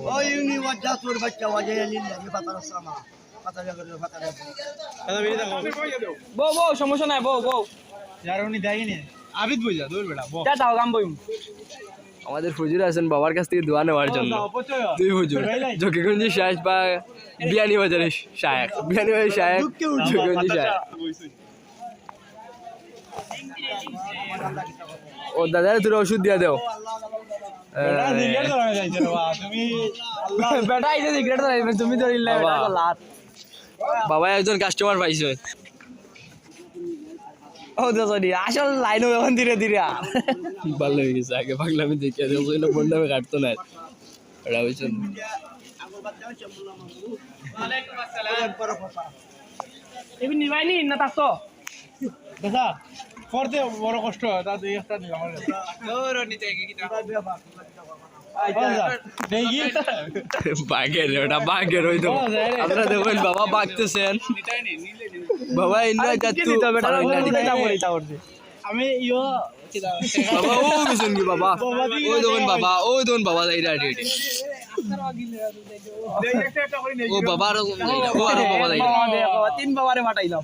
ওই ইউনি ওয়াজা তোর বাচ্চা ওয়াজা লিল্লাহ ফাতার সামা ফাতার ফাতার বউ বউ সমস্যা নাই বউ বউ যার উনি দেয়নি আবিদ বুঝা দূর বেটা বউ যা দাও গাম বইম আমাদের হুজুর আছেন বাবার কাছ থেকে দোয়া নেওয়ার জন্য দুই হুজুর জকিগঞ্জি শায়েখ বা বিয়ানীবাজারের শায়েখ বিয়ানীবাজারের শায়েখ জকিগঞ্জি শায়েখ ও দাদা তোর ওষুধ দিয়া দেও বেটা আইছে সিগারেট ধরাইবে তুমি ধরিলে বেটা লাত বাবা একজন কাস্টমার পাইছে ও সরি আসল লাইন এখন ধীরে ধীরে ভালো হয়ে গেছে আগে পাগলামি দেখিয়ে দেবো ওই বন্ডামে কাটতো না এটা হয়েছে এমনি নিবাইনি না থাকতো দাদা করতে বড় কষ্ট হয় তা দুই একটা নিলাম বাঘের ওটা বাঘের ওই তো আপনারা দেখবেন বাবা বাঘতেছেন বাবা ইন্দ্রা যাচ্ছু আমি ইয়ো বাবা ও গেছেন কি বাবা ওই দেখুন বাবা যাইরা রেডি ও বাবা ও আরো বাবা যাইরা তিন বাবারে ফাটাইলাম